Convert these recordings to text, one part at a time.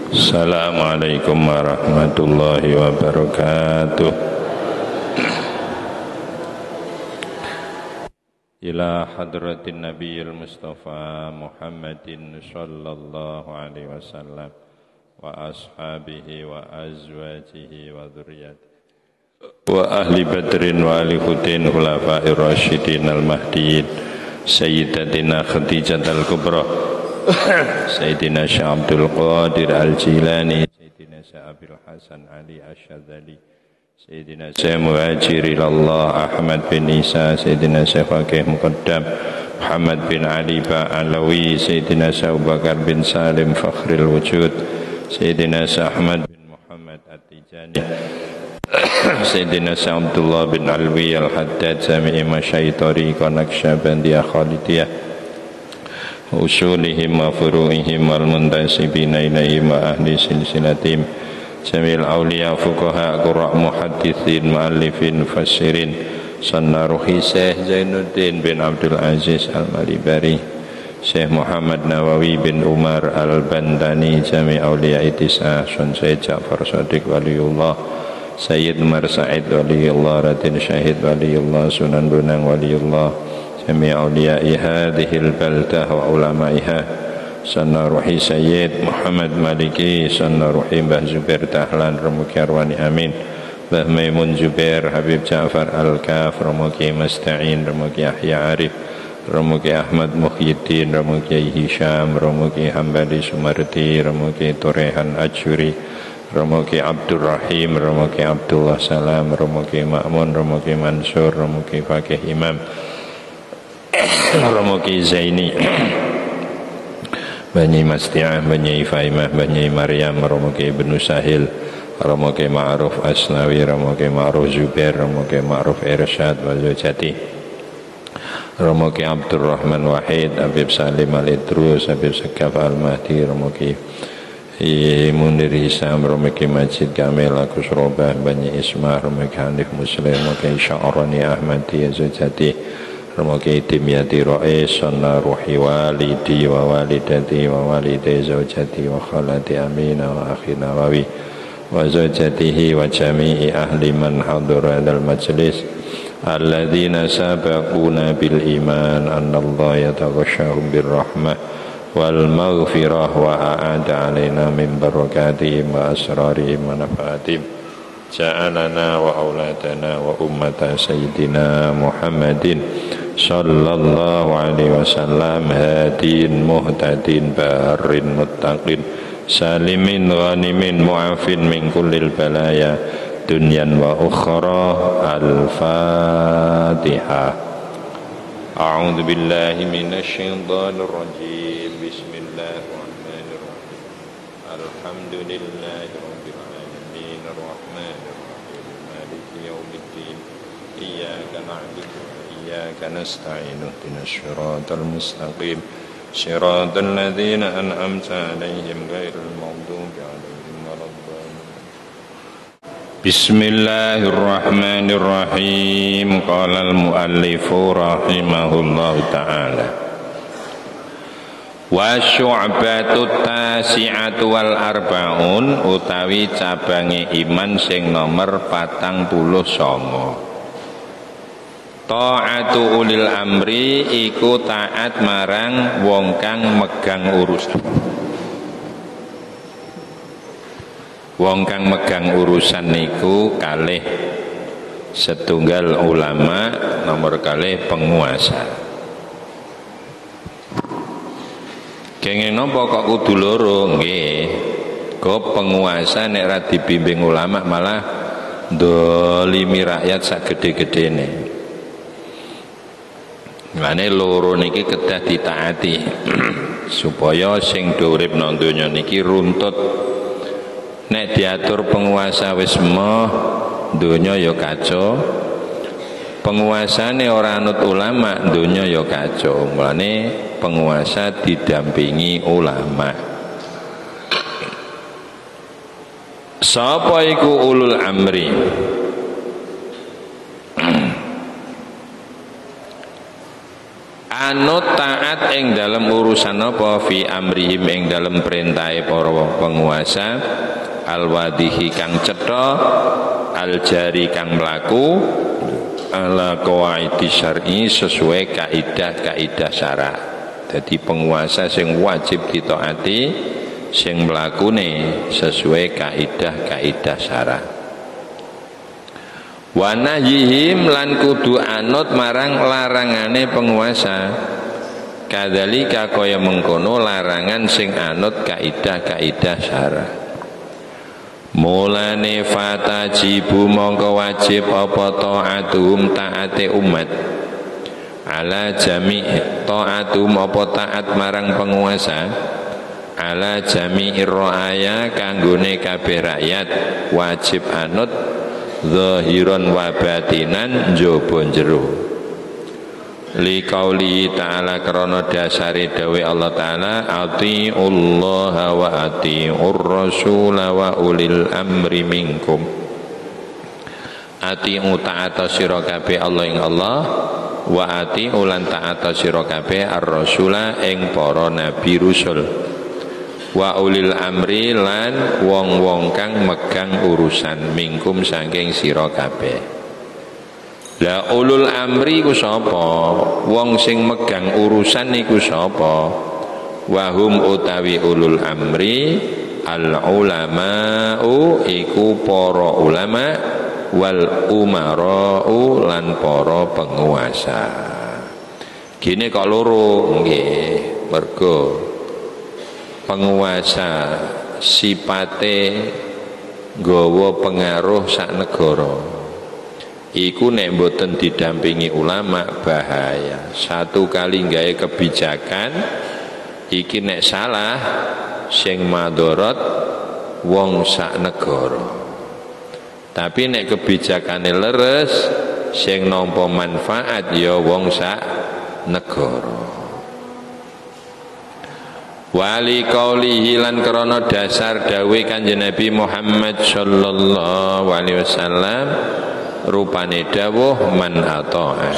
Assalamualaikum warahmatullahi wabarakatuh. Ila hadratin nabiyil mustafa Muhammadin sallallahu alaihi wasallam wa ashabihi wa azwajihi wa dzurriyyatihi wa ahli badrin wa ali hutin khulafa'ir rasyidin al-mahdiyyin sayyidatina Khadijah al-Kubra Sayyidina Syekh Abdul Qadir Al-Jilani Sayyidina Syekh Abil Hasan Ali Asyadzali Sayyidina Syekh Muhajir ilallah Ahmad bin Isa Sayyidina Syekh Faqih Muqaddam Muhammad bin Ali Ba'alawi Sayyidina Syekh Abu Bakar bin Salim Fakhril Wujud Sayyidina Syekh Ahmad bin Muhammad At-Tijani Sayyidina Syekh Abdullah bin Alwi Al-Haddad Jami'i Masyayikh Thariqah Naqsyabandiyah Khalidiyah usulihim wa furu'ihim wal muntasibina ilaihim wa ahli silsilatihim jamil awliya fuqaha qurra' muhaddithin muallifin fasirin sanna ruhi Syekh Zainuddin bin Abdul Aziz Al-Malibari Syekh Muhammad Nawawi bin Umar Al-Bandani jami' awliya itisah Sun Syed Ja'far Shadiq waliullah Sayyid Umar Sa'id waliullah Raden Syahid waliullah Sunan Bonang waliullah jami' awliya'i hadhil baldah wa ulama'iha sanna ruhi Sayyid Muhammad Maliki sanna ruhi Mbah Zubair Dahlan Ramuki Arwani Amin Mbah Maimun Zubair Habib Ja'far Al-Kaf Ramuki Masta'in Ramuki Yahya Arif Ramuki Ahmad Muhyiddin Ramuki Hisham Ramuki Hambali Sumarti Ramuki Turehan Ajuri Ramuki Abdul Rahim Ramuki Abdullah Salam Ramuki Ma'mun Ramuki Mansur Ramuki Fakih Imam Ramuki Zaini Banyi Masti'ah, Banyi Faimah, Banyi Maryam Ramuki Ibnu Sahil Ramuki Ma'ruf Asnawi Ramuki Ma'ruf Zubair Ramuki Ma'ruf Irsyad Wazujati Ramuki Abdul Rahman Wahid Habib Salim Al-Idrus Habib Sekaf Al-Mahdi Ramuki Munir Hisam Ramuki Majid Kamil Agus Robah Banyi Ismah Ramuki Hanif Muslim Ramuki Sya'rani Ahmadi Azujati Ramuki Dimyati Ra'is Sanna Ruhi Walidi wa Walidati wa Walidai Zawjati wa Khalati Amina wa Akhi Nawawi wa Zawjatihi wa Jami'i Ahli Man Hadur Hadal Majlis Alladhina sabaquna bil iman Anna Allah yataghashahum bir rahmah wal maghfirah wa a'ada alaina min barakatihim wa asrarihim wa nafaatihim ja'alana wa auladana wa ummata Sayyidina Muhammadin sallallahu alaihi wasallam hadin muhtadin barin muttaqin salimin ghanimin mu'afin min kullil balaya dunyan wa ukhra. Al-Fatihah. A'udzu billahi minasy syaithanir rajim. Bismillahirrahmanirrahim. Alhamdulillahi rabbil alamin arrahmanir rahim maliki yaumiddin iyyaka na'budu إياك نستعين اهدنا الصراط المستقيم صراط الذين أنعمت عليهم غير المغضوب عليهم ولا الضالين. بسم الله الرحمن الرحيم. قال المؤلف رحمه الله تعالى wa syu'batut tasi'atu wal arba'un utawi cabange iman sing nomor 49. Ta'atu ulil amri iku taat marang wong kang megang urusan. Wong kang megang urusan niku kalih setunggal ulama, nomor kalih penguasa. Kenging napa kok kudu loro? Nggih. Kok penguasa nek ra dibimbing ulama malah ndolimi rakyat sak gede-gedene. Mane loro niki kedah ditaati supaya sing urip nang donya niki runtut. Nek diatur penguasa wis moh donya ya kacau. Penguasane ora anut ulama donya ya kacau. Mulane penguasa didampingi ulama. Sapa iku ulul amri? anut taat ing dalam urusan apa fi amrihim ing dalam perintahe para penguasa alwadihi kang cetha aljari kang mlaku ala qawaidi syar'i sesuai kaidah-kaidah syara. Jadi penguasa sing wajib ditaati sing mlakune sesuai kaidah-kaidah syara. Wa nahyihim lan kudu anut marang larangane penguasa. Kadzalika kaya mengkono larangan sing anut kaidah-kaidah syara. Mulane fatajibu mongko wajib apa taatuhum taate umat ala jami' taatuhum apa taat marang penguasa ala jami'ir ra'aya kanggone kabeh rakyat wajib anut zahiron wa batinan njaba jero li qauli ta'ala krana dasare dawuh Allah taala atiullaha wa atiur rasula wa ulil amri minkum atiu ta'ata sira kabeh Allah ing Allah wa atiu lan ta'ata sira kabeh ar-rasula ing para nabi rusul wa ulil amri lan wong-wong kang megang urusan minkum saking sira kabeh. La ulul amri ku sapa? Wong sing megang urusan niku sapa? Wahum utawi ulul amri al ulama'u iku para ulama wal umara'u lan para penguasa. Gini kok loro nggih, mergo penguasa sipate nggawa pengaruh sak negara. Iku nek mboten didampingi ulama bahaya. Satu kali gawe kebijakan iki nek salah sing madharat wong sak negara. Tapi nek kebijakane leres sing nampa manfaat ya wong sak negara. Wali qaulihi lan krana dasar dawuh Kanjeng Nabi Muhammad sallallahu alaihi wasallam rupane dawuh man ata'a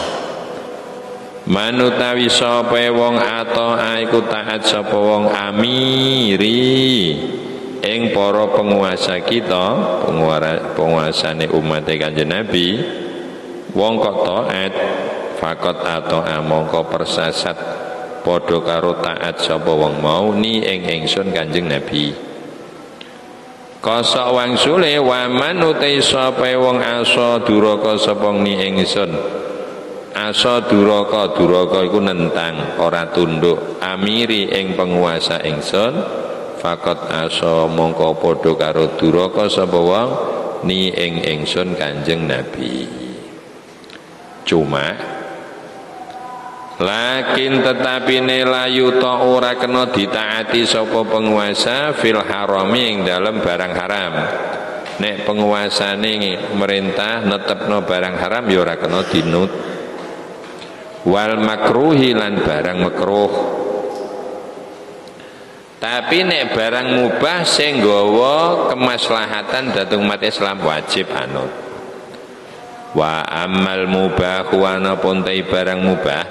manutawi sapa wong ata'a iku taat sapa wong amiri ing para penguasa kita penguasane umat Kanjeng Nabi wong kok taat fakot ata'a mongko persasat padha karo taat sapa wong mau ni ing ingsun Kanjeng Nabi. Kosok wangsule waman utai sapa wong asa duraka sapa ni ingsun. Asa duraka iku nentang ora tunduk amiri ing penguasa ingsun. Fakot asa mongko padha karo duraka sapa wong ni ing ingsun Kanjeng Nabi. Cuma lakin tetapi nelayu ta ora kena ditaati sapa penguasa fil harami ing dalam barang haram. Nek penguasane merintah netepno barang haram ya ora kena dinut. Wal makruhi lan barang makruh. Tapi nek barang mubah sing nggawa kemaslahatan dhateng umat Islam wajib anut. Wa amal mubah wa napa barang mubah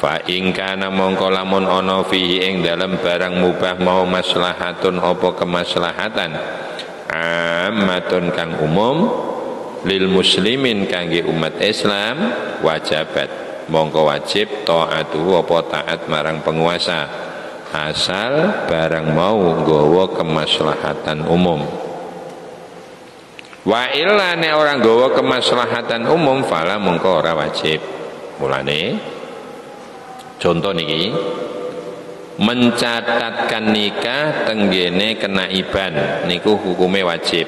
fa ing kana mongko lamun ana fihi ing dalem barang mubah mau maslahatun apa kemaslahatan ammatun kang umum lil muslimin kangge umat Islam wajibat mongko wajib taatu apa taat marang penguasa asal barang mau nggawa kemaslahatan umum. Wa illa nek ora nggawa kemaslahatan umum fala mongko ora wajib. Mulane contoh niki mencatatkan nikah tenggene kenaiban niku hukume wajib.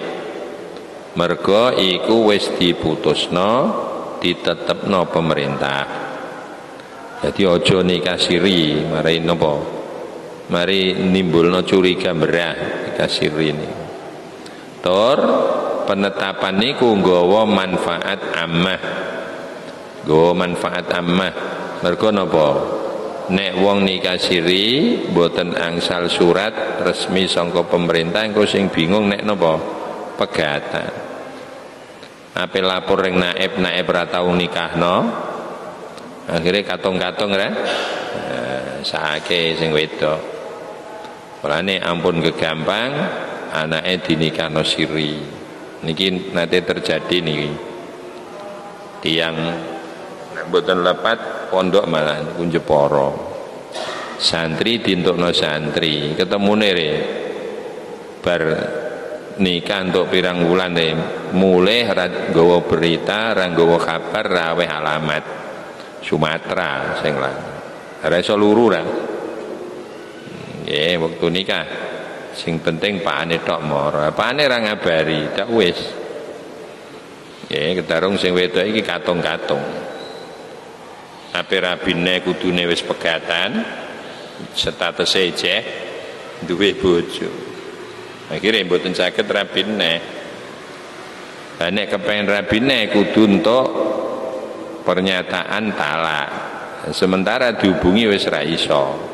Mergo iku wis diputusno ditetepno pemerintah. Jadi ojo nikah siri mari napa? Mari nimbulno curiga berah nikah siri ini. Tur penetapan niku nggawa manfaat ammah. Nggawa manfaat ammah. Mergo napa? Nek wong nikah siri mboten angsal surat resmi saka pemerintah engko sing bingung nek napa pegatan. Ape lapor ring naib ra tau nikahno Akhirnya katong-katong ra sake sing wedok. Mulane ampun kegampang anake dinikahno siri. Niki nate terjadi niki. Tiang mboten lepat pondok malah niku Jepara. Santri dintukno santri, ketemune re bar nikah untuk pirang wulan mulai nggawa berita, ra nggawa kabar, ra weh alamat. Sumatera sing lan. Ra iso luru ra. Nggih, wektu nikah sing penting pakane tok moro. Pakane ra ngabari, tak wis. Nggih, ketarung sing wedok iki katong-katong. Ape rabine kudune wis pegatan, status ejeh duwe bojo. Akhirnya mboten saged rabine. Lah nek kepengin rabine kudu entuk pernyataan talak. Sementara dihubungi wis ra iso.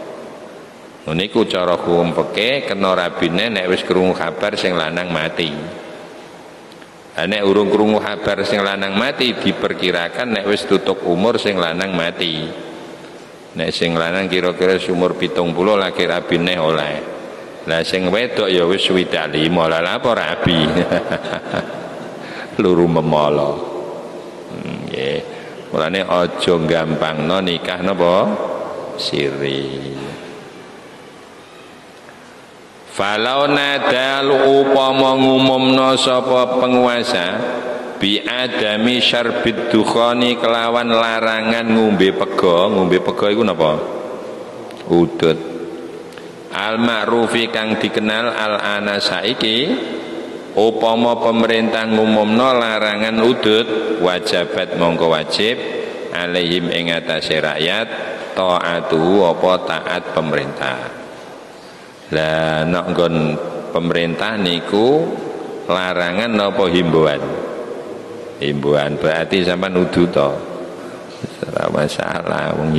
Niku cara hukum peke kena rabine nek wis krungu kabar sing lanang mati. Nek urung krungu kabar sing lanang mati diperkirakan nek wis tutup umur sing lanang mati. Nek sing lanang kira-kira umur 70 laki rabine oleh. Lah sing wedok ya wis 25 lah apa rabi. Luru memolo. Nggih. Mulane aja gampangno nikah napa siri. Falau nadal upama ngumumna sapa penguasa bi adami syarbid dukhani kelawan larangan ngombe pega iku napa udud al ma'rufi kang dikenal al ana saiki upama pemerintah ngumumna larangan udud wajibat mongko wajib alaihim ing atase rakyat taatu apa taat pemerintah. Lah nek nggon pemerintah niku larangan napa himbauan? Himbauan berarti sampean nudu to. Ora masalah wong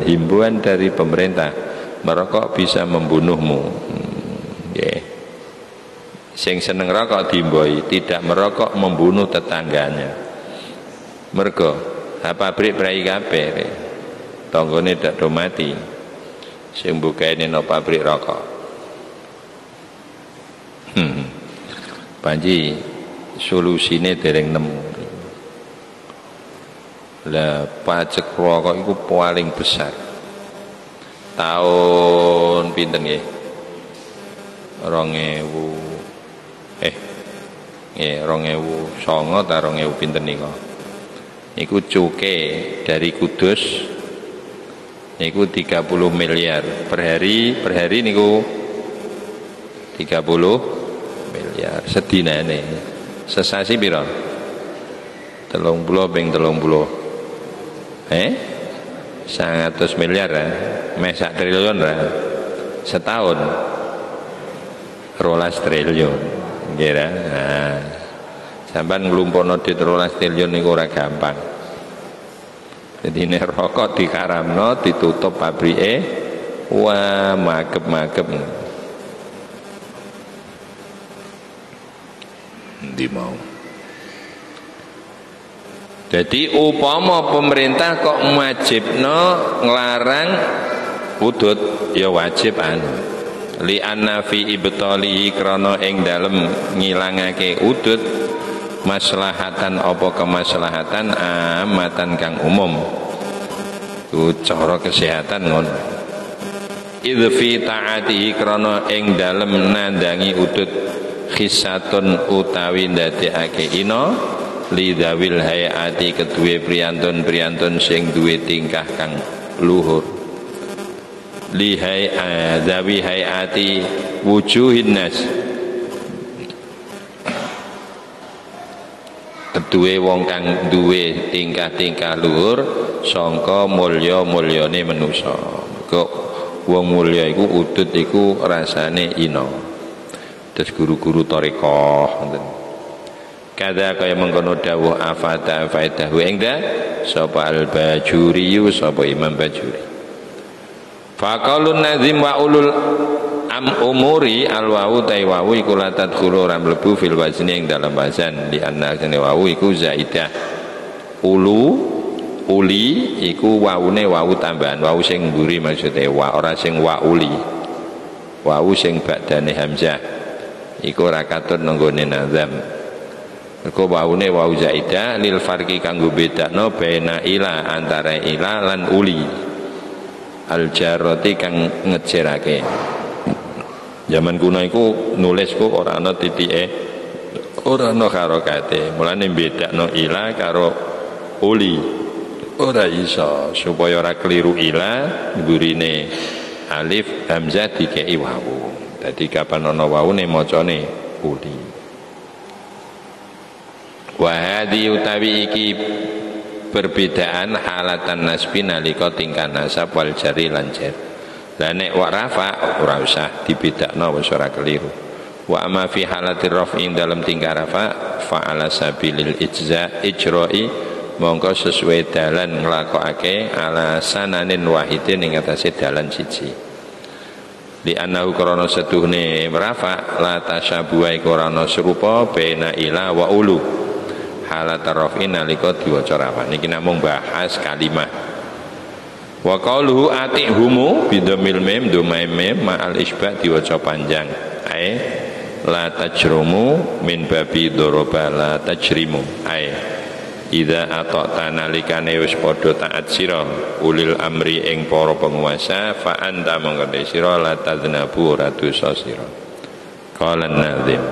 himbauan dari pemerintah. Merokok bisa membunuhmu. Nggih. Sing seneng rokok diimboi, tidak merokok membunuh tetangganya. Mergo pabrik brai kabeh. Tanggane dak do mati. Sing bukane no pabrik rokok. Panji solusine dereng nemu. Lah pajak rokok itu paling besar. Tahun pinten nggih? 2009 ta 2000 pinten niku. Niku cuke dari Kudus niku 30 miliar per hari niku 30 miliar sedinane. Sesasi piro? 30 ping 30. 100 miliar ya. Meh sak triliun ya. Setahun 12 triliun. Nggih ya. Nah, sampean nglumpukno duit 12 triliun niku ora gampang. Jadi nek rokok dikaramno ditutup pabrike, wah magep-magep. Ndi mau. Jadi upama pemerintah kok wajibno nglarang udud ya wajib li anna fi ibtalihi krana ing dalem ngilangake udud maslahatan apa kemaslahatan amatan kang umum. Ku cara kesehatan ngono. Idz fi taatihi krana ing dalem nandangi udud khisatun utawi ndadekake ina lidawil hayati kedue priyantun sing duwe tingkah kang luhur lihai dawi hayati wujuhin nas kedue wong kang duwe tingkah-tingkah luhur sangka mulya-mulyane manusa. Kok wong mulya iku udud iku rasane ina. Terus guru-guru tarekah ngoten. Kada kaya mengkono dawuh afata faidahu engda sapa al-Bajuri sapa Imam Bajuri. Faqalun nazim wa ulul umuri al-wawu taiwawu iku la tadkhulu ram lebu fil wazni ing dalam wazan di anna sene wawu iku zaidah ulu uli iku wawune wawu tambahan, wawu sing mburi maksudnya wa, ora sing wa uli. Wawu sing badane hamzah iku ora katut nenggone nazam. Mergo wawune wawu zaidah lil farqi kanggo bedakno baina ila antara ila lan uli. Al jarrati kang ngejerake. Zaman kuno iku nulis ku ora ana titike, ora ana harokate. Mulane bedakno ila karo uli. Ora iso supaya ora keliru ila burine alif hamzah dikei wawu. Dadi kapan ana wawune macane uli. Wa hadhi utawi iki perbedaan halatan nasbi nalika tingkah nasab wal jari lan jar. Lah nek wa rafa ora usah dibedakno wis ora keliru. Wa amma fi halatir raf'i dalam tingkah rafa fa ala sabilil ijra'i mongko sesuai dalan nglakokake ala sananin wahidin ing atase dalan siji. Li annahu krana setuhne rafa la tasyabuha iku ora ana serupa baina ila wa ulu. Halat raf'i nalika diwaca rafa niki namung bahas kalimat. Wa qauluhu atihumu bidhamil mim dhamai mim ma'al isbah diwaca panjang. Ae la tajrumu min babi daraba la tajrimu. Ae idza ata'ta nalikane wis padha taat sira ulil amri ing para penguasa fa anta mongko sira la tadnabu ora dosa sira. Qala an-nazim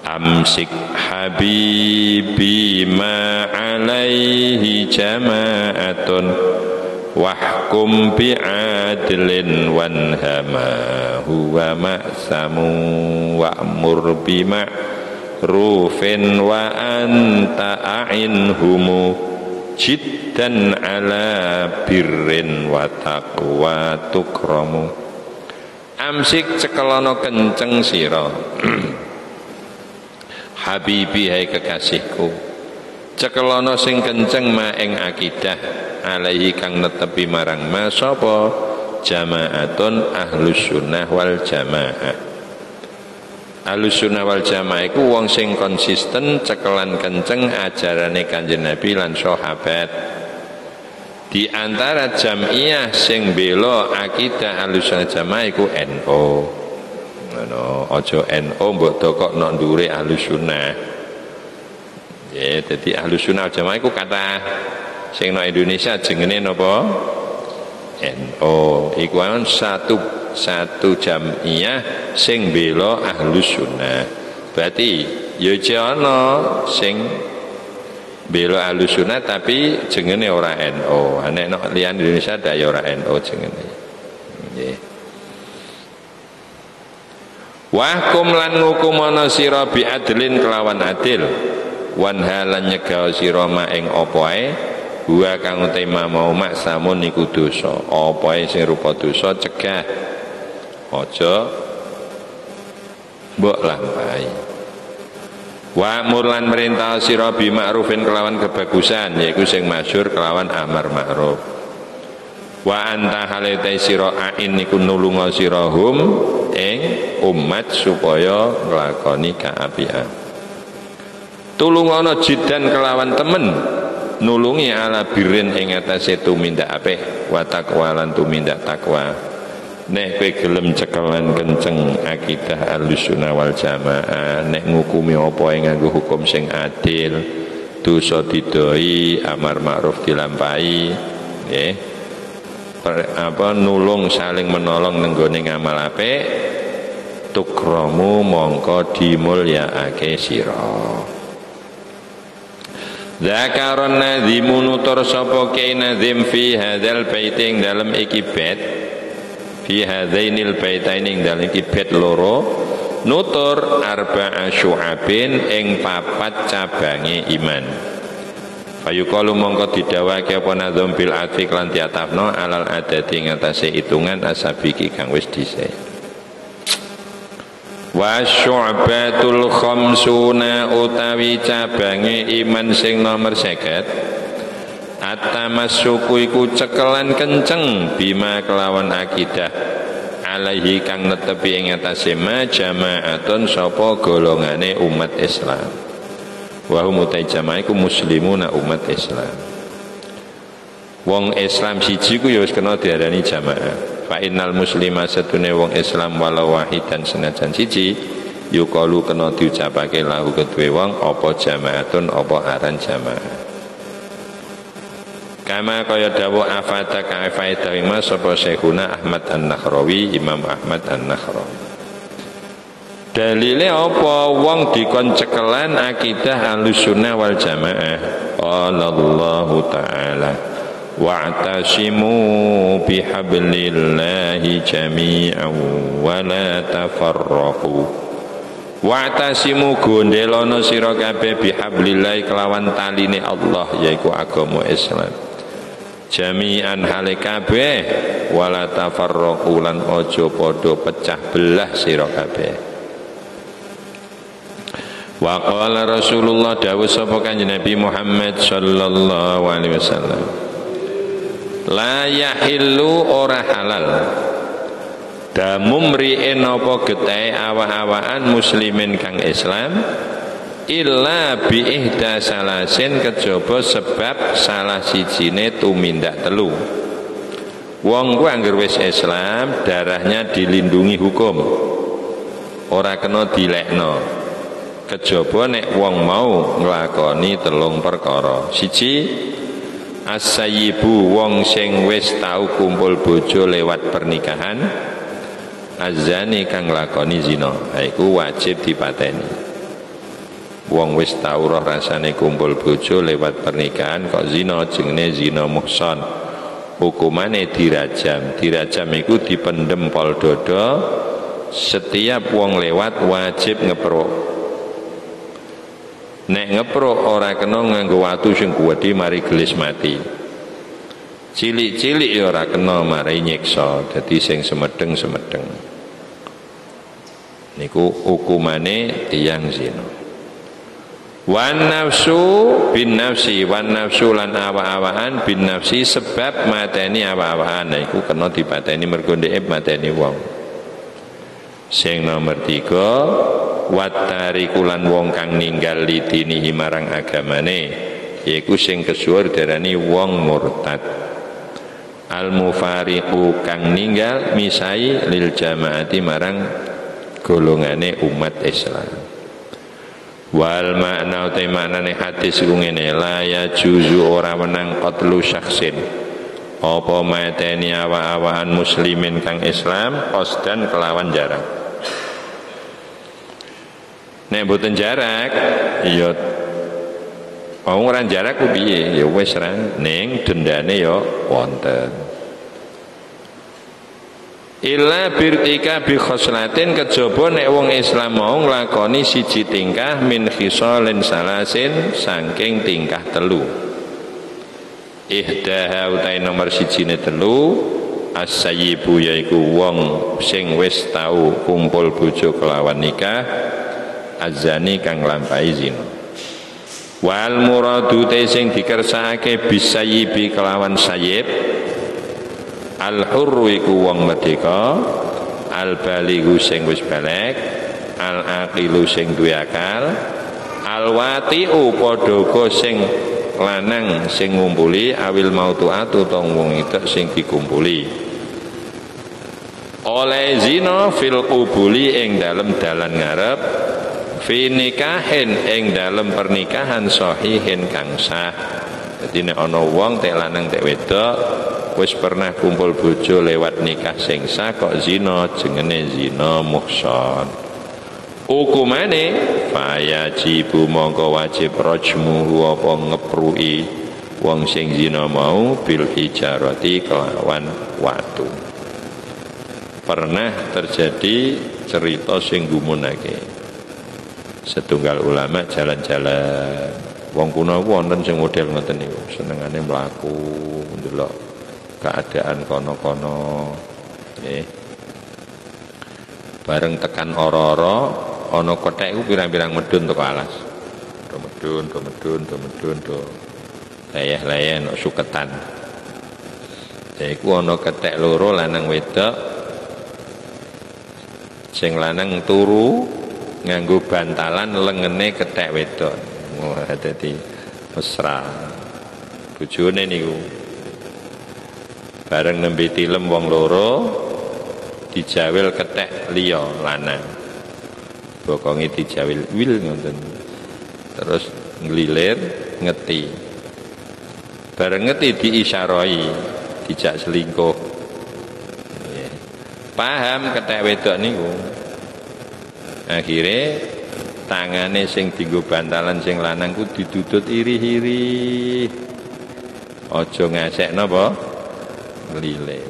amsik habibi ma alaihi jama'atun wahkum bi'adlin wanhama huwa ma'samu wa'mur bima'rufin wa anta a'inhumu jiddan ala birrin wa taqwa tukramu. Amsik cekelono kenceng sira habibi hai kekasihku cekelono sing kenceng ma ing akidah alaihi kang netepi marang ma sapa jamaatun ahlus sunnah wal jamaah. Ahlus sunnah wal jamaah iku wong sing konsisten cekelan kenceng ajarane Kanjeng Nabi lan sahabat. Di antara jamiah sing bela akidah ahlus sunnah jamaah iku NU. Ojo NU mbok dokokno ndure ahlus sunnah. Ya, dadi ahlus sunnah jamaah iku kata sing nang Indonesia jenenge napa? NU. Iku satu jamiah sing bela ahlus sunnah. Berarti ya ana sing bela ahlus sunnah tapi jenenge ora NU. Nek nang liyan Indonesia ndak ya ora NU jenenge. Nggih. Wahkum lan ngukumana sira bi adlin kelawan adil wanha lan nyegah sira ma ing apa ae wa kang utama mau maksamun niku dosa apa ae sing rupa dosa cegah aja mbok lampahi. Wa murlan merintah sira bi ma'rufin kelawan kebagusan yaiku sing masyhur kelawan amar ma'ruf. Wa anta halaitai sira ain niku nulunga sira hum ing umat supaya nglakoni kaapian. Tulungono jidan kelawan temen nulungi ala birin ing atase tumindak apik wa taqwa lan tumindak takwa. Nek kowe gelem cekelan kenceng akidah Ahlussunnah wal Jamaah, nek ngukumi apa nganggo hukum sing adil, dosa didoi, amar ma'ruf dilampahi, nggih. Nulung saling menolong nenggone ngamal apik tukramu mongko dimulyaake sira. Dzakaron nadzimu nutur sapa ke nadzim fi hadzal baiting dalam iki bait fi hadzainil baitaini dalam iki bait loro nutur arba'a syu'abin ing papat cabange iman. Fayuqalu mongko didhawuhake apa nadzam bil atfiq lan diatafno alal adati ngatasé hitungan asabiki kang wis dhisik. Wa syu'batul khamsuna utawi cabange iman sing nomor 50 at-tamassuku iku cekelan kenceng bima kelawan akidah alaihi kang netepi ing atase majama'atun sapa golongane umat Islam. Wa hum utai jamaah iku muslimuna umat Islam. Wong Islam siji ku ya wis kena diarani jamaah. Fa innal muslima satune wong Islam walau wahidan senajan siji yuqalu kena diucapake lahu kedue wong apa jamaatun apa aran jamaah. Kama kaya dawuh afata ka faedah mas sapa Syekhuna Ahmad An-Nakhrawi, Imam Ahmad An-Nakhrawi. Dalile apa wong dikon cekelan akidah Ahlussunnah wal Jamaah. Qala Allah Ta'ala wa'tasimu bihablillahi jami'an wa la tafarraqu. Wa'tasimu gondelono sira kabeh bihablillahi kelawan taline Allah yaiku agama Islam. Jami'an hale kabeh wala tafarraqu lan aja padha pecah belah sira kabeh. Wa qala Rasulullah dawuh sapa Kanjeng Nabi Muhammad sallallahu alaihi wasallam la yahillu ora halal damumri'in apa getahe awak-awakan muslimin kang Islam illa bi ihda salasin kejaba sebab salah sijine tumindak telu. Wong ku anggere wis Islam darahnya dilindungi hukum ora kena dilekno kejaba nek wong mau nglakoni telung perkara. Siji as-sayyibu wong sing wis tau kumpul bojo lewat pernikahan, azani kang nglakoni zina iku wajib dipateni. Wong wis tau roh rasane kumpul bojo lewat pernikahan kok zina jenenge zina muhsan. Hukumane dirajam. Dirajam iku dipendem pol dodo. Setiap wong lewat wajib ngeprok. Nek ngeprok ora kena nganggo watu sing kuwedi mari gelis mati. Cilik-cilik ya ora kena mari nyiksa, dadi sing semedeng-semedeng. Niku hukumane tiyang zina. Wan nafsu bin nafsi, wan nafsu lan awa-awaan bin nafsi sebab mateni awa-awaan. Nah, iku kena dipateni mergo ndek mateni wong. Sing nomor 3 watariku lan wong kang ninggal lidinihi marang agamane yaiku sing kesuwur darani wong murtad. Al mufariqu kang ninggal misai lil jamaati marang golongane umat Islam. Wal makna uta maknane hadis ku ngene la ya juzu ora menang qatlu syaksin apa mateni awa-awaan muslimin kang Islam qasdan kelawan jarak. Nek mboten jarak ya wong ora jarak ku piye ya wis ra ning dendane ya wonten. Illa birtika bi khoslatin kejaba nek wong Islam mau nglakoni siji tingkah min khisalin salasin saking tingkah telu. Ihdaha utai nomor sijine telu as-sayyibu yaiku wong sing wis tau kumpul bojo kelawan nikah azani kang lampahi zina. Wal muradu te sing dikersakake bisayyibi kelawan sayyib al hurru iku wong merdeka, al balighu sing wis baligh, al aqilu sing duwe akal, al wati'u padha sing lanang sing ngumpuli, awil mautuatu tong wong itu sing dikumpuli. Oleh zina fil qubuli ing dalem dalan ngarep, fi nikahin ing dalem pernikahan sahihin kang sah. Dadi nek ana wong tek lanang tek wedok wis pernah kumpul bojo lewat nikah sing sah kok zina jenenge zina muhsan. Hukumane fayajibu mongko wajib rajmuhu apa ngeprui wong sing zina mau bil hijarati kelawan watu. Pernah terjadi cerita sing gumunake. Setunggal ulama jalan-jalan. Wong kuno wonten sing model ngoten niku, senengane mlaku ndelok keadaan kono-kono. Nggih. Bareng tekan ora-ora ana kethek iku pirang-pirang medun teko alas. Do medun. Layah-layah ana suketan. Ya iku ana kethek loro lanang wedok. Sing lanang turu nganggo bantalan lengene kethek wedok. Wah, dadi mesra. Bojone niku Bareng nembe tilem wong loro dijawil kethek liya lanang. Bokonge dijawil wil ngoten. Terus nglilir ngeti. Bareng ngeti diisyarahi, dijak selingkuh. Paham kethek wedok niku. Akhire tangane sing dienggo bantalan sing lanang ku didudut iri-iri. Aja ngasek napa? Nglilir.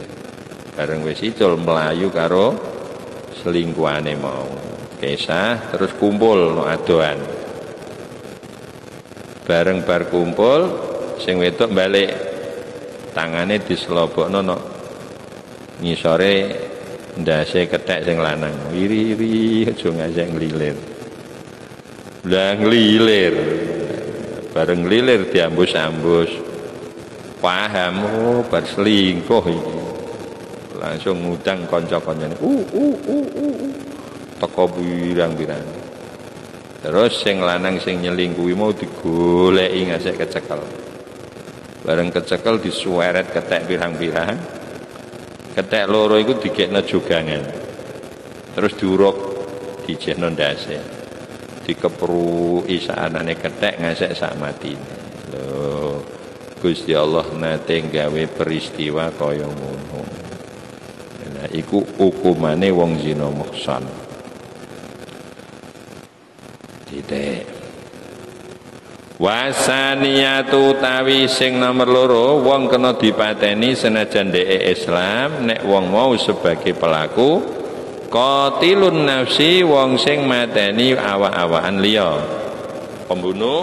Bareng wis icul mlayu karo selingkuhane mau. Kesah terus kumpul no adoan. Bareng bar kumpul sing wedok balik tangane diselobokno no ngisore ndase kethek sing lanang. Iri-iri aja ngasek nglilir. Lah nglilir. Bareng nglilir diambus-ambus. Paham oh bar selingkuh iki. Langsung ngundang kanca-kancane. Teko pirang-pirang. Terus sing lanang sing nyelingkuhi mau digoleki ngasek kecekel. Bareng kecekel disuweret kethek pirang-pirang. Kethek loro iku digekno jogangan. Terus diuruk dijehno ndase. Dikepru isaanane kethek ngasek sak matine. Lho Gusti Allah nate gawe peristiwa kaya ngono. Nah iku hukumane wong zina muhsan. Titik. Wasaniyatu tawi sing nomor loro wong kena dipateni senajan dhek Islam nek wong mau sebagai pelaku qatilun nafsi wong sing mateni awak-awakan liya. Pembunuh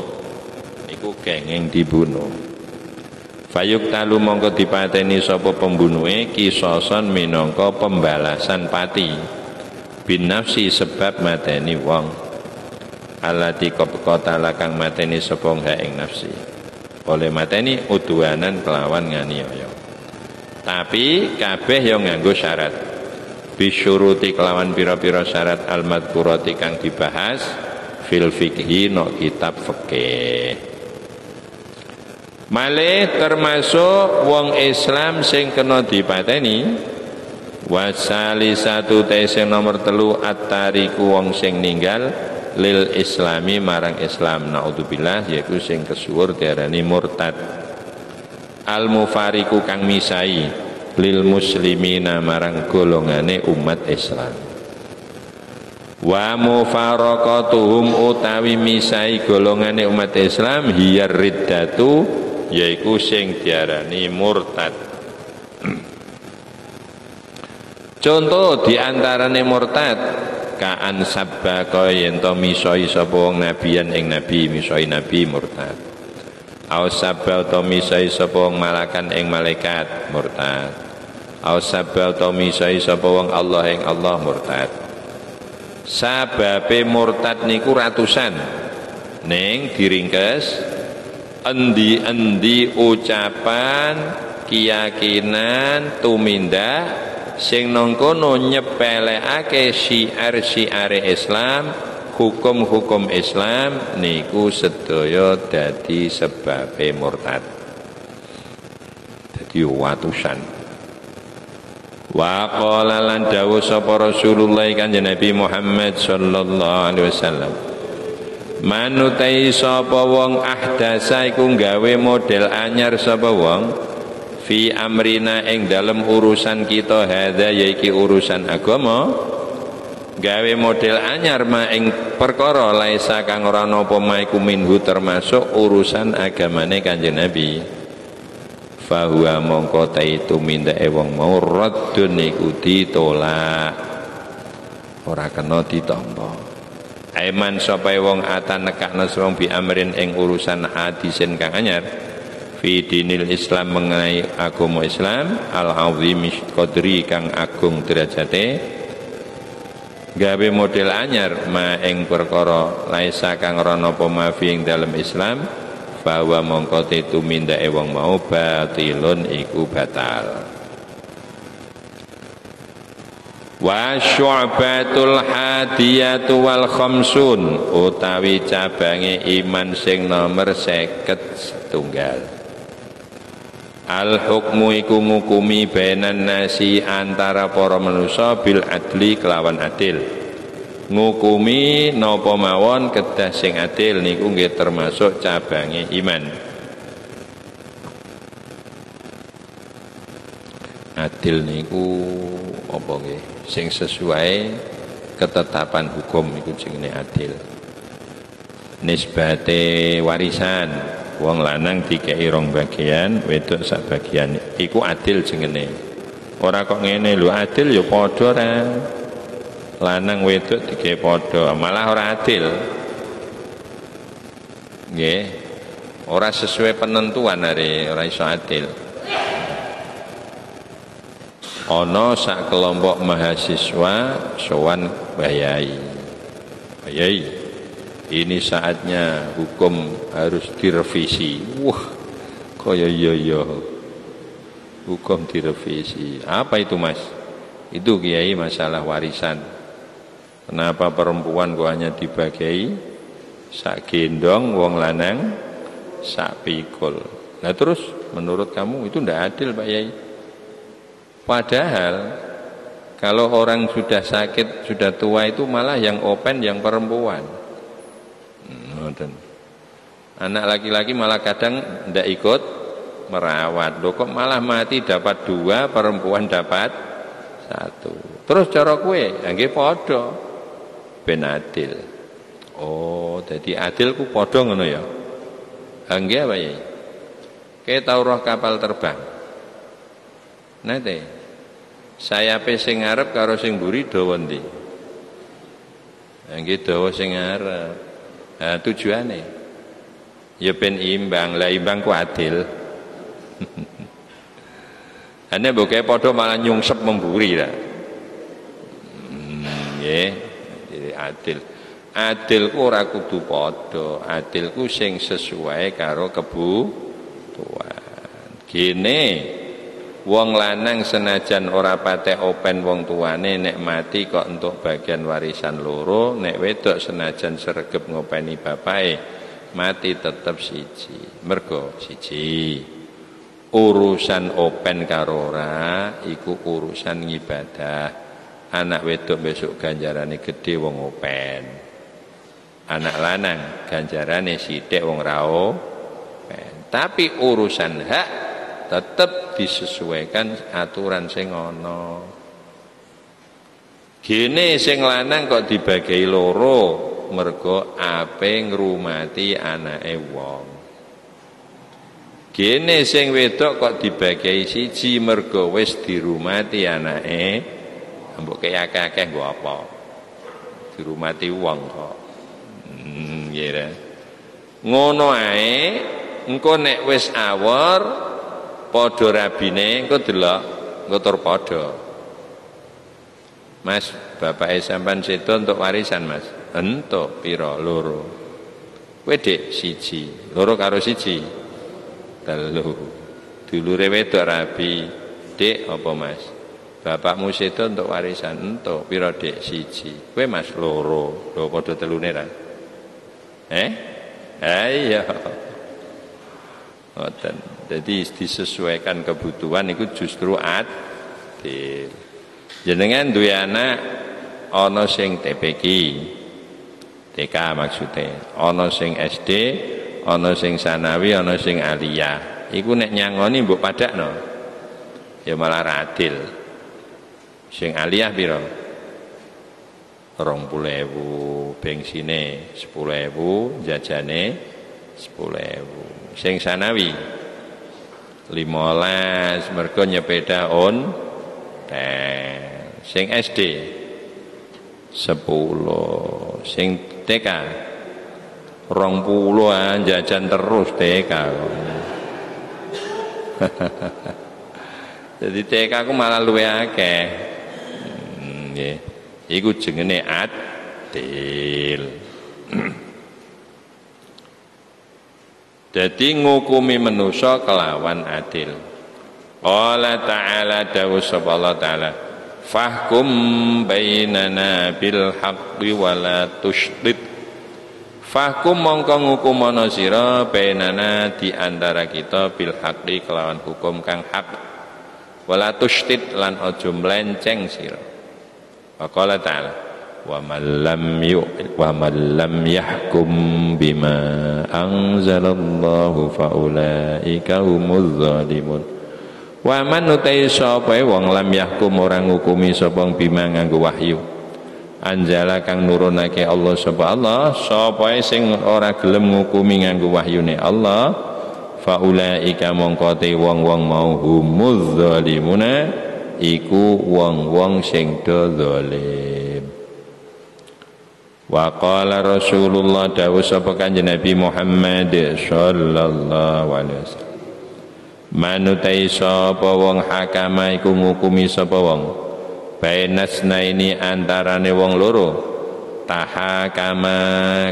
iku kenging dibunuh. Fayuk talu mongko dipateni sapa pembunuhe kisoson minangka pembalasan pati bin nafsi sebab mateni wong alati qatala kang mateni sapa ing nafsi oleh mateni udwanan kelawan nganiaya tapi kabeh yo nganggo syarat bisyuruti kelawan pira-pira syarat al-madhkurati kang dibahas fil fikhi no kitab fikih. Malih termasuk wong Islam sing kena dipateni wasali satu sing nomor 3 at-tariku wong sing ninggal lil islami marang Islam naudzubillah yaiku sing kesuwur diarani murtad al mufariku kang misai lil muslimina marang golongane umat Islam wa mufaraqatuhum utawi misai golongane umat Islam hiyar riddatu yaiku sing diarani murtad. Contoh diantarane murtad kaan sabaka yen to misoi sapa wong nabiyan ing nabi misoi nabi murtad. Au sabal to misoi sapa wong malakan ing malaikat murtad. Au sabal to misoi sapa wong Allah ing Allah murtad. Sababe murtad niku ratusan. Ning diringkes endi-endi ucapan keyakinan tumindak sing nangkono nyepelekake syiar-syiare Islam hukum-hukum Islam niku sedaya dadi sebabe murtad dadi watusan wa qala lan dawuh sapa Rasulullah Kanjeng Nabi Muhammad sallallahu alaihi wasallam manutai sapa wong ahdasa iku gawe model anyar sapa wong fi amrina ing dalem urusan kita hadza yaiki urusan agama gawe model anyar ma ing perkara laisa kang ora napa maiku minhu termasuk urusan agamane Kanjeng Nabi fahuwa mongko taitu mindake wong mau raddun iku ditolak ora kena ditampa. Aiman sapa wong atan nekakna wong bi amrin ing urusan hadisin kang anyar fi dinil Islam mengenai agama Islam al-azim qadri kang agung derajate gawe model anyar ma ing perkara laisa kang ora napa mafi ing dalem Islam bahwa mongko tetu mindake wong mau batilun iku batal. Wa syu'batul hadiyatu wal khamsun utawi cabange iman sing nomor 50 setunggal. Al hukmu iku ngukumi bainan nasi antara para manusa bil adli kelawan adil. Ngukumi napa mawon kedah sing adil niku nggih termasuk cabange iman. Adil niku apa nggih? Sing sesuai ketetapan hukum iku jenenge adil. Nisbate warisan wong lanang dikei rong bagian, wedok sak bagian, iku adil jenenge. Ora kok ngene lho, adil ya padha ra. Lanang wedok dikei padha, malah ora adil. Nggih. Ora sesuai penentuan are, ora iso adil. Ana sak kelompok mahasiswa sowan Bayai. Bayai, ini saatnya hukum harus direvisi. Wah, kaya iya hukum direvisi. Apa itu mas? Itu kiai masalah warisan. Kenapa perempuan kok hanya dibagi sak gendong, wong lanang sak pikul? Nah terus menurut kamu itu ndak adil Pak Yai? Padahal kalau orang sudah sakit, sudah tua itu malah yang open yang perempuan. Anak laki-laki malah kadang tidak ikut merawat. Loh kok malah mati dapat 2, perempuan dapat 1. Terus cara kue, nggih padha ben adil. Oh, jadi adil ku padha ngono ya. Nggih apa ya? Kayak tau roh kapal terbang. Nate. Sayape sing ngarep karo sing mburi dawa ndi? Nggih dawa sing ngarep. Nah, tujuane ya ben imbang. Lah imbang ku adil. Ane boke padha malah nyungsep memburi lah. Nggih, jadi adil. Adil ku ora kudu padha, adil ku sing sesuai karo kebutuhan. Gene wong lanang senajan ora patek open wong tuane nek mati kok entuk bagian warisan loro, nek wedok senajan sregep ngopeni bapake mati tetep siji. Mergo siji, urusan open karo ora iku urusan ngibadah. Anak wedok besok ganjarane gede wong open. Anak lanang ganjarane sithik wong ra open. Tapi urusan hak tetap disesuaikan aturan sing ana. Gene sing lanang kok dibagi loro mergo ape ngrumati anake wong. Gene sing wedok kok dibagi siji mergo wis dirumati anake. Mbok kaya akeh-akeh nggo apa? Dirumati wong kok. Nggih. Ngono ae engko nek wis awor padha rabine engko delok engko tur padha. Mas, bapake sampean sedo untuk warisan, Mas. Entuk pira? Loro. Kowe Dik siji, loro karo siji. Telu. Dulure wedok rabi. Dik apa Mas? Bapakmu sedo untuk warisan. Entuk pira Dik? Siji. Kowe Mas loro. Lho padha telune ra? Iya. Ngoten. Jadi disesuaikan kebutuhan itu justru adil. Jenengan duwe anak ana sing TPQ, TK maksudnya, ana sing SD, ana sing sanawi, ana sing aliyah. Iku nek nyangoni mbok padakno. Ya malah ra adil. Sing aliyah pira? 20.000, bengsine 10.000, jajane 10.000. Sing sanawi 15 mergo nyepeda sing SD 10, sing TK 20 jajan terus TK. Jadi TK aku malah luwe akeh. Nggih. Iku jenenge adil. Jadi ngukumi manusia kelawan adil. Allah Ta'ala dawuh sapa Allah Ta'ala, fahkum bainana bil haqqi wa la tushdid. Fahkum mongko ngukumono sira bainana di antara kita bil haqqi kelawan hukum kang hak wala tushtid lan aja mlenceng sira. Faqala ta'ala wa man lam yahkum bima anzalallahu faulaika humuz zalimun. Wa man utai sapa wong lam yahkum ora ngukumi sapa bima nganggo wahyu anjala kang nurunake Allah sapa sing ora gelem ngukumi nganggo wahyune Allah faulaika mongko te wong-wong mau humuz zalimuna iku wong-wong sing do zalim. Wa qala Rasulullah dawuh sapa Kanjeng Nabi Muhammad sallallahu alaihi wasallam manutai sapa wong hakama iku ngukumi sapa wong bainasna ini antarane wong loro tahakama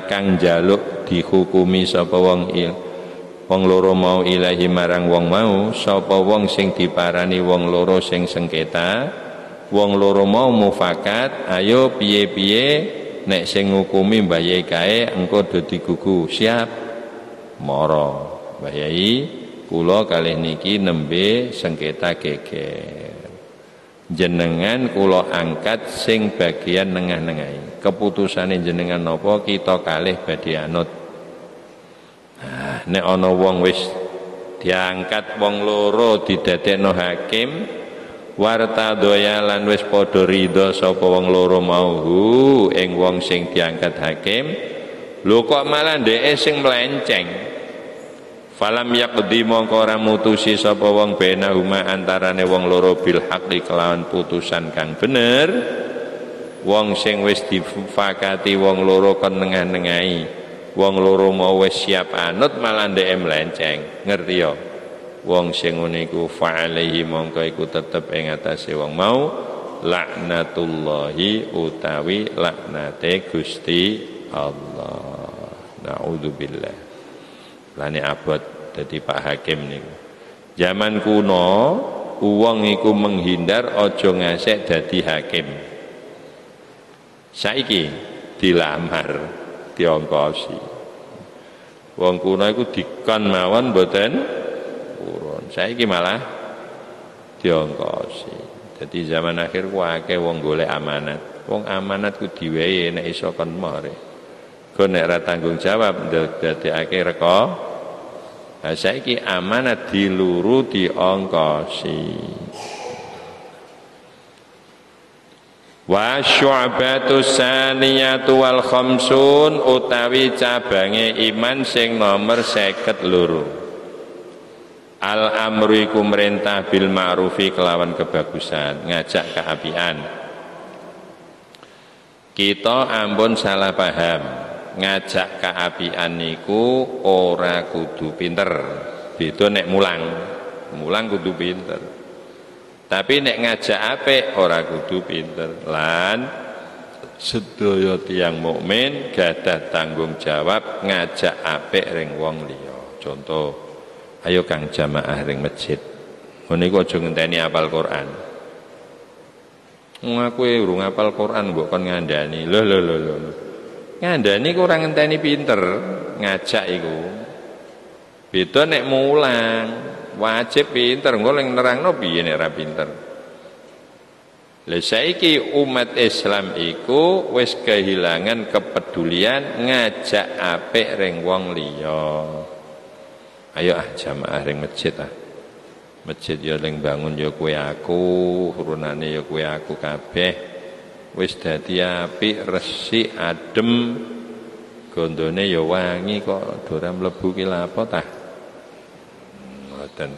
kang jaluk dihukumi sapa wong loro mau ilahi marang wong mau sapa wong sing diparani wong loro sing sengketa wong loro mau mufakat ayo piye-piye nek sing ngukumi Mbah Yai kae engko do digugu siap mara Mbah Yai kula kalih niki nembe sengketa geger jenengan kula angkat sing bagian nengah-nengahi keputusane jenengan napa kita kalih badhe anut. Nah, nek ana wong wis diangkat wong loro didadekno hakim warta doya lan wis padha ridho sapa wong loro mau ing wong sing diangkat hakim lho kok malah ndeke sing melenceng. Falam yaqdi mongko ora mutusi sapa wong bainahuma antarane wong loro bil haqqi kelawan putusan kang bener wong sing wis difakati wong loro kon nengah-nengahi wong loro mau wis siap anut malah ndeke melenceng ngerti ya wong sing ngene iku fa'alaihi mongko iku tetep ing atase wong mau laknatullahi utawi laknate Gusti Allah. Naudzubillah. Lani abot dadi Pak Hakim niku. Zaman kuno wong iku menghindar aja ngasek dadi hakim. Saiki dilamar, diongkosi. Wong kuno iku dikon mawon mboten urun. Saiki malah diongkosi. Jadi zaman akhir ku akeh wong golek amanat. Wong amanat ku diwehi nek iso kon more. Kau nek ra tanggung jawab dadekake reka. Nah saiki amanat diluru diongkosi. Wa syu'batu saniyatu wal khamsun utawi cabange iman sing nomor 52. Al amru iku merintah bil ma'rufi kelawan kebagusan, ngajak keapian. Kita ampun salah paham. Ngajak keapian niku ora kudu pinter. Beda nek mulang kudu pinter. Tapi nek ngajak apik ora kudu pinter. Lan sedaya tiyang mukmin gadah tanggung jawab ngajak apik ring wong liya. Contoh, ayo kang jamaah ring masjid. Ngene iku aja ngenteni hafal Quran. Ngaku urung hafal Quran mbok kon ngandani. Lho. Ngandani kurang ngenteni pinter ngajak iku. Beda nek mulang, wajib pinter, engko ning nerangno piye nek ora pinter. Lah saiki umat Islam iku wis kehilangan kepedulian ngajak apik ring wong liya. Ayo jamaah ring masjid Masjid ya ning bangun ya kowe aku, urunane ya kowe aku kabeh. Wis dadi apik, resik, adem, gondone ya wangi kok ora mlebu ki lha apa tah? Mboten.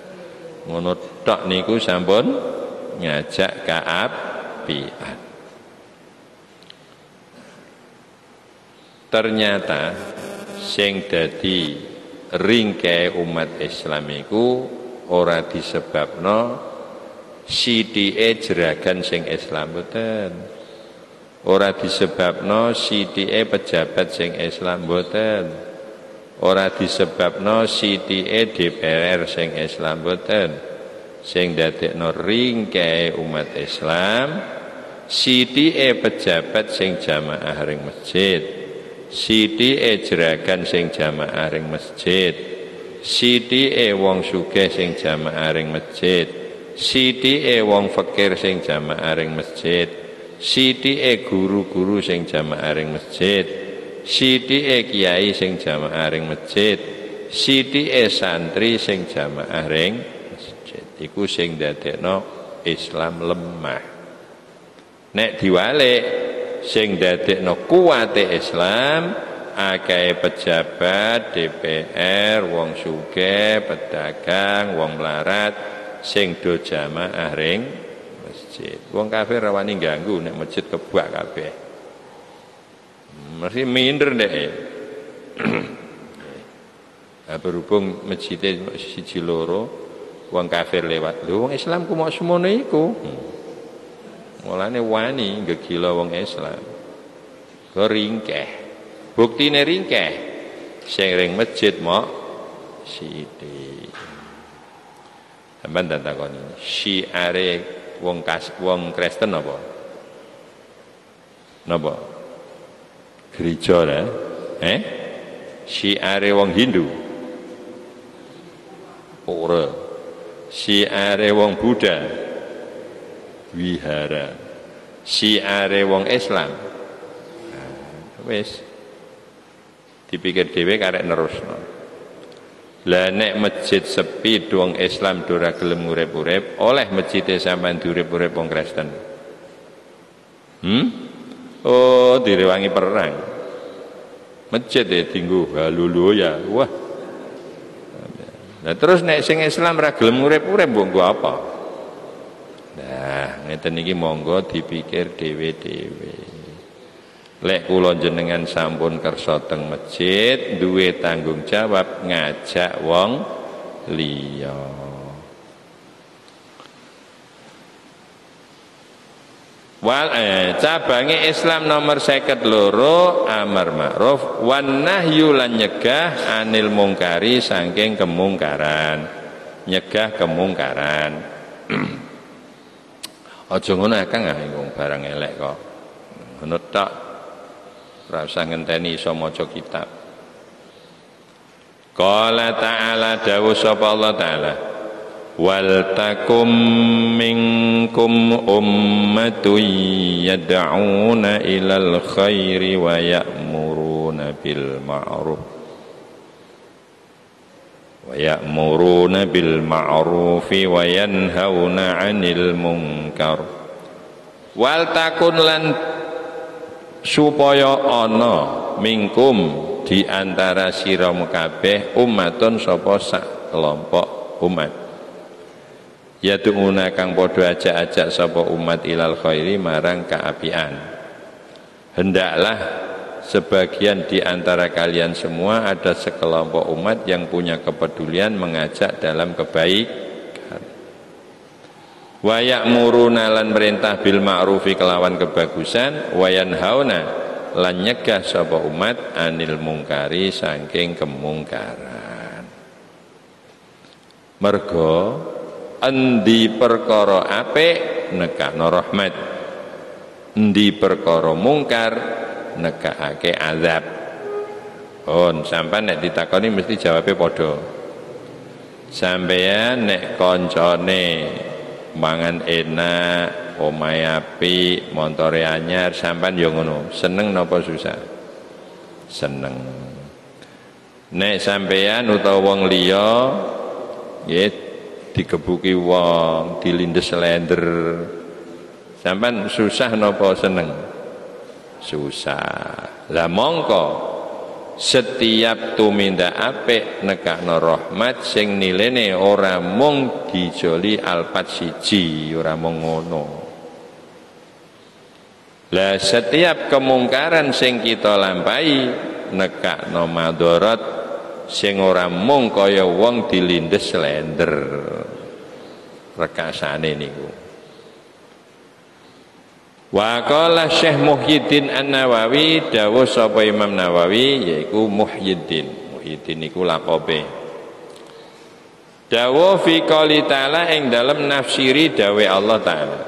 Ngono tok niku sampun ngajak kaapian. Ternyata sing dadi ringke umat Islam iku ora disebabno sithike jeragan sing Islam mboten. Ora disebabno sithike pejabat sing Islam mboten. Ora disebabno sithike DPR sing Islam mboten. Sing dadekno ringke umat Islam sithike pejabat sing jamaah ring masjid. sithike jeragan sing jamaah ring masjid, sithike wong sugih sing jamaah ring masjid, sithike wong fakir sing jamaah ring masjid, sithike guru-guru sing jamaah ring masjid, sithike kiai sing jamaah ring masjid, sithike santri sing jamaah ring masjid. Iku sing dadekno Islam lemah. Nek diwalik sing dadekno kuwate Islam akeh pejabat, DPR, wong sugih, pedagang, wong melarat sing do jamaah ring masjid. Wong kafir rawani ganggu nek masjid kebak kabeh. Mesti minder nek. Berhubung masjid siji loro, wong kafir lewat. Lho wong Islam ku mok semono iku. Mulane wani gegila wong Islam. Go ringkeh. Buktine ringkeh. Sing ring masjid mok sithik. Sampeyan tak takoni, syiare wong Kristen apa? Napa? Gereja lah. Syiare wong Hindu. Ora. Syiare wong Buddha. Wihara. Syiare wong Islam. Wis dipikir dhewe karek nerusno. Lah nek masjid sepi wong Islam ora gelem urip-urip, oleh masjide sampean diurip-urip wong Kristen. Oh, direwangi perang. Masjid dinggo halulu ya. Wah. Nah terus nek sing Islam ra gelem urip-urip mbok nggo apa? Nah, ngeten iki monggo dipikir dhewe-dhewe. Lek kula jenengan sampun kersa teng masjid, duwe tanggung jawab ngajak wong liya. Cabange Islam nomor 52 amar ma'ruf wan nahyu lan nyegah anil mungkari saking kemungkaran. Nyegah kemungkaran. Aja ngono akang wong barang elek kok. Ngono tok. Ora usah ngenteni iso maca kitab. Qala ta'ala dawuh sapa Allah taala. Wal takum minkum ummatun yad'una ilal khairi wa ya'muruna bil ma'ruf wa yanhauna 'anil munkar. Wal takun lan supaya ana minkum di antara sira kabeh ummatun sapa sak kelompok umat. Yad'una kang padha ajak-ajak sapa umat ilal khairi marang kaapian. Hendaklah sebagian di antara kalian semua ada sekelompok umat yang punya kepedulian mengajak dalam kebaikan. Wa ya'muruna lan merintah bil ma'rufi kelawan kebagusan, wa yanhauna lan nyegah sapa umat anil mungkari saking kemungkaran. Mergo endi perkara apik nekakno rahmat, endi perkara mungkar nekakake azab. Sampeyan nek ditakoni mesti jawabe padha. Sampeyan nek kancane mangan enak, omahe apik, montore anyar, sampeyan yo ngono. Seneng napa susah? Seneng. Nek sampeyan utawa wong liya nggih digebuki wong, dilindes slender. Sampeyan susah napa seneng? Susah. Lah mongko setiap tumindak apik nekakno rahmat sing nilene ora mung dijoli alpat siji, ora mung ngono. Lah setiap kemungkaran sing kita lampahi nekakno madarat sing ora mung kaya wong dilindes slender. Rekasane niku. Wa qala Syekh Muhyiddin An-Nawawi dawuh sapa Imam Nawawi yaiku Muhyiddin. Muhyiddin niku laqabe. Dawuh fi qouli ta'ala ing dalem nafsiri dawuh Allah taala.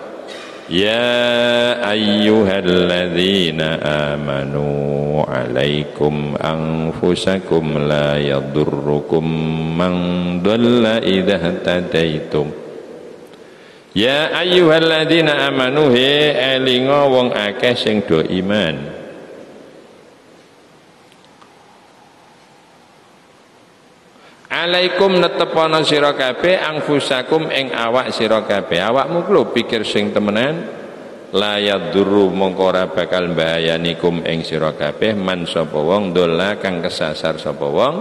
Ya ayyuhalladzina amanu alaikum anfusakum la yadurrukum man dhalla idza tadaitum. Ya ayyuhalladzina amanu he elinga wong akeh sing do iman. Alaikum netepana sira kabeh anfusakum ing awak sira kabeh. Awakmu kuwi pikir sing temenan la yadurru mongko ora bakal bahayanikum ing sira kabeh man sapa wong dola kang kesasar sapa wong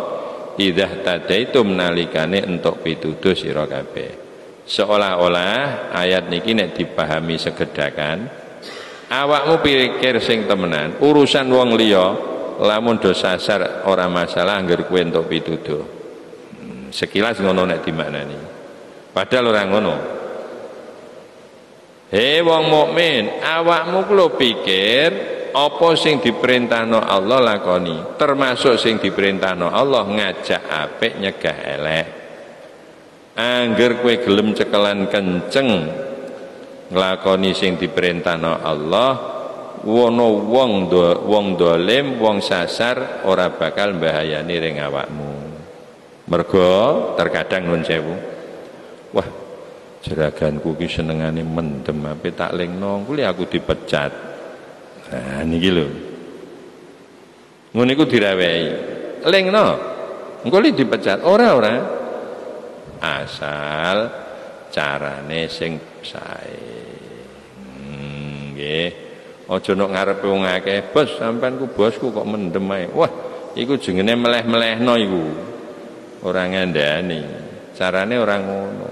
idza tadaitum nalikane entuk pituduh sira kabeh. Seolah-olah ayat niki nek dipahami segedakan awakmu pikir sing temenan urusan wong liya lamun do sasar ora masalah angger kowe entuk pituduh. Sekilas ngono nek dimaknani padahal ora ngono. He wong mukmin awakmu kulo pikir apa sing diperintahno Allah lakoni termasuk sing diperintahno Allah ngajak apik nyegah elek. Angger kowe gelem cekelan kenceng nglakoni sing diperintahno Allah wono wong dolim wong sasar ora bakal mbahayani ring awakmu. Mergo terkadang nun sewu wah jeraganku ki senengane mendem ape tak lingno kuwi aku dipecat. Nah niki lho ngono iku direwehi lingno engko li dipecat ora asal carane sing sae. Nggih aja nok ngarepe wong akeh bos sampean ku bosku kok mendem ae. Wah iku jenenge meleh-melehno iku ora ngandani carane ora ngono.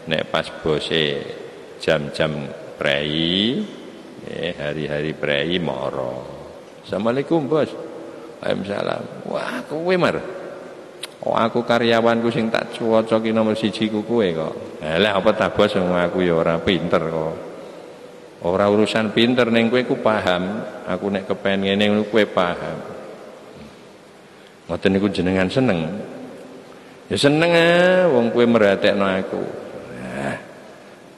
Nek pas bose jam-jam prei hari-hari prei moro assalamualaikum bos waalaikumsalam wah kowe mar oh aku karyawanku sing tak cocoki nomor 1 ku kowe kok lah apa ta bos aku ya ora pinter kok ora urusan pinter ning kowe ku paham aku nek kepen ngene kowe paham ngoten niku jenengan seneng ya seneng wong kowe merhatekno aku.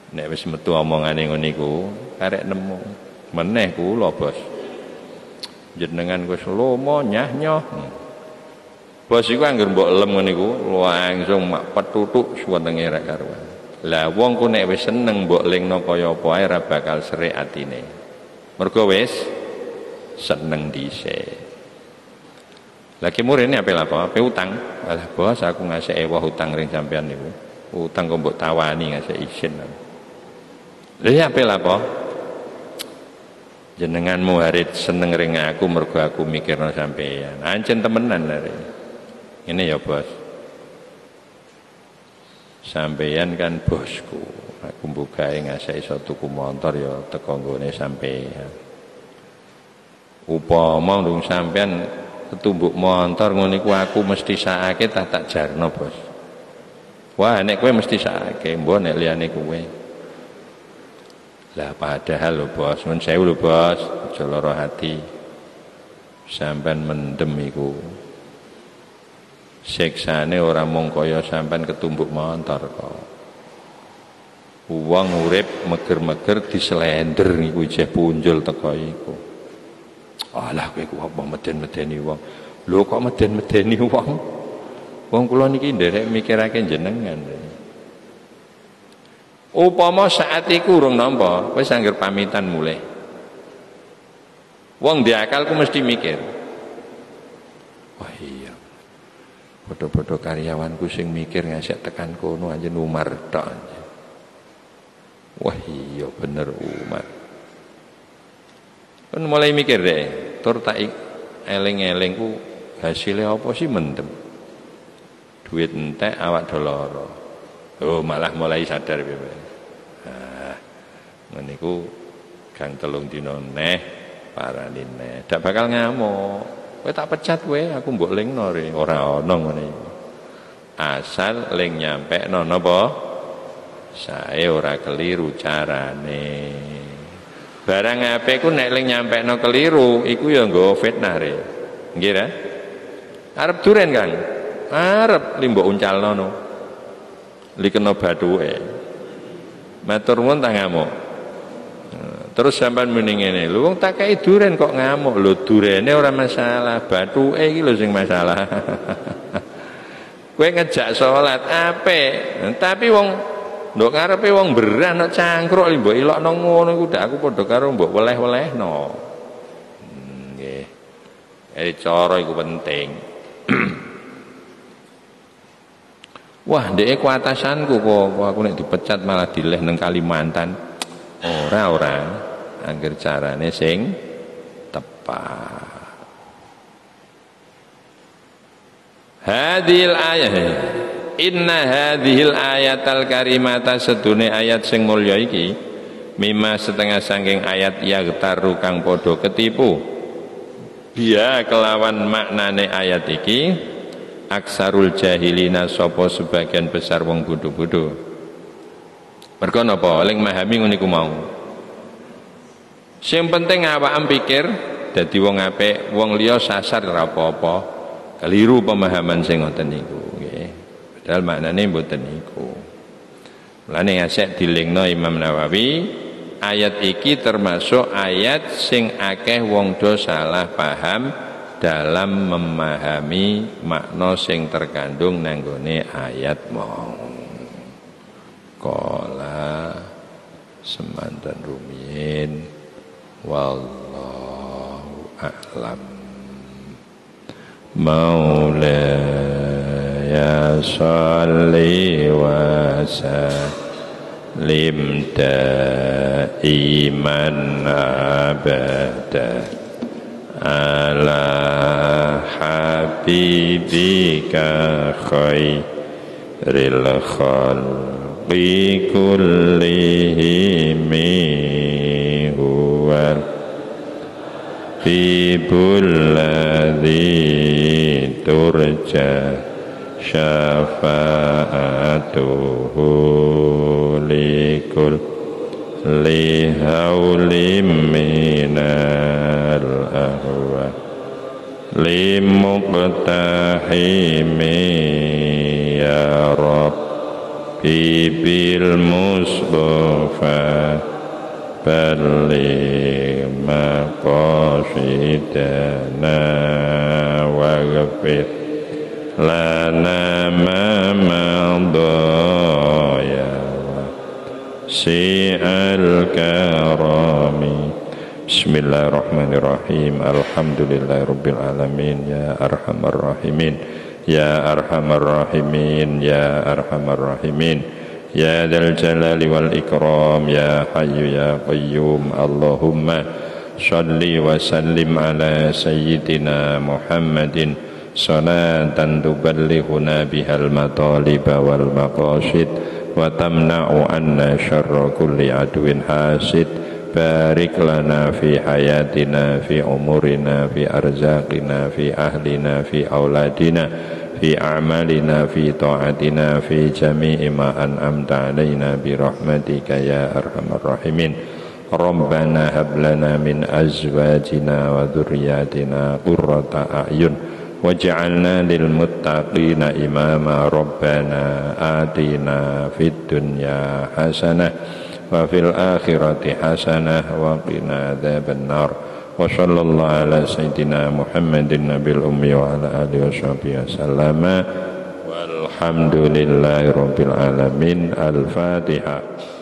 Nek wis metu omongane ngono iku karek nemu meneh kula bos jenengan wis lomo nyah-nyoh bos iku anggere mbok lem ngene iku langsung mak petutuk suwetenge ra karuan. Lah wong ku nek wis seneng mbok lingno kaya apa ae ra bakal serik atine mergo wis seneng dhisik. Lagi murine ape apa utang alah bos aku ngasih ewah utang ring sampean niku utang kok mbok tawani ngasih izin. Lha ape apa? Jenenganmu harit seneng ring aku mergo aku mikirno sampeyan. Ancen temenan lare. Ini ya bos. Sampeyan kan bosku. Aku mbukae ngasih iso tuku motor ya teko nggone sampeyan. Upama ndung sampeyan ketumbuk motor ngono iku aku mesti sakake tak jarno bos. Wah nek kowe mesti sakake mbok nek liyane kowe. Lah padahal lho bos, nun sewu lho bos, aja lara hati. Sampean mendem iku. Siksane ora mung kaya sampean ketumbuk motor kok. Wong urip meger-meger dislender niku isih punjul teko iku. Alah kowe ku apa meden-medeni wong. Lho kok meden-medeni wong? Wong kula niki nderek mikirake jenengan. Upama saat iku urung nampa, wis angger pamitan mulih. Wong di akalku mesti mikir. Wah iya. Padha-padha karyawanku sing mikir ngasih tekan kono anjen Umar tok. Wah iya bener Umar. Kan mulai mikir deh, tur tak eling-eling ku hasilnya apa sih mendem. Duit entek awak doloro. Oh malah mulai sadar piye. Meniku gang 3 dina neh parani neh dak bakal ngamuk kowe tak pecat kowe aku mbok lingno re ora ana ngene iki asal ling nyampekno napa sae ora keliru carane barang apik ku nek ling nyampekno keliru iku ya nggo fitnah re nggih ra arep duren Kang arep li mbok uncalno no li kena bathuke matur nuwun ta ngamuk Terus sampean muni ngene, lho wong tak kei duren kok ngamuk. Lho durene ora masalah, bathuke iki lho sing masalah. Kowe ngejak salat apik, tapi wong ndok karepe wong berah nek cangkruk mbok ilokno ngono iku dak aku padha karo mbok weleh-welehno. Nggih. Cara iku penting. Wah, ndeke ku atasanku kok aku nek dipecat malah dileh nang Kalimantan. Ora angger carane sing tepat. Hadhil ayat inna hadhil ayatal karimata sedune ayat sing mulya iki mimma setengah saking ayat yagtaru kang padha ketipu biya kelawan maknane ayat iki aksarul jahilina sapa sebagian besar wong bodho-bodho. Mergo napa ling memahami ngono iku mau. Sing penting awakam pikir dadi wong apik, wong liya sasar ora apa-apa. Keliru pemahaman sing ngoten niku nggih. Padahal maknane mboten niku. Mulane asek dilingno Imam Nawawi, ayat iki termasuk ayat sing akeh wong do salah paham dalam memahami makna sing terkandung nang gone ayat mau. Qala semanten rumiyin wallahu a'lam. Maulaya salli wa sallim daiman abada ala habibika khairil khalqi kullihim huwal Habibul ladzi turja syafa'atuhu likul lihaulim minal ahwa limuqtahimi ya Rabbi bil Mustafa balligh maqasidana waghfir lana ma madaya si'al karami. Bismillahirrahmanirrahim. Alhamdulillahirabbil alamin ya arhamar rahimin ya arhamar rahimin ya arhamar rahimin ya dzal jalali wal ikram ya hayyu ya qayyum. Allahumma shalli wa sallim ala sayyidina Muhammadin salatan tuballighuna bihal mataliba wal maqasid wa tamna'u anna syarra kulli aduwin hasid. Barik lana fi hayatina fi umurina fi arzaqina fi ahlina fi auladina fi a'malina fi ta'atina fi jami'i ma an'amta alaina bi rahmatika ya arhamar rahimin. Rabbana hab lana min azwajina wa dhurriyyatina qurrata a'yun waj'alna lil muttaqina imama. Rabbana atina fid dunya hasanah wa fil akhirati hasanah wa qina adzabannar. Wa sallallahu ala sayyidina Muhammadin nabil ummi wa ala alihi washabihi wasallama walhamdulillahi rabbil alamin. Al-Fatihah.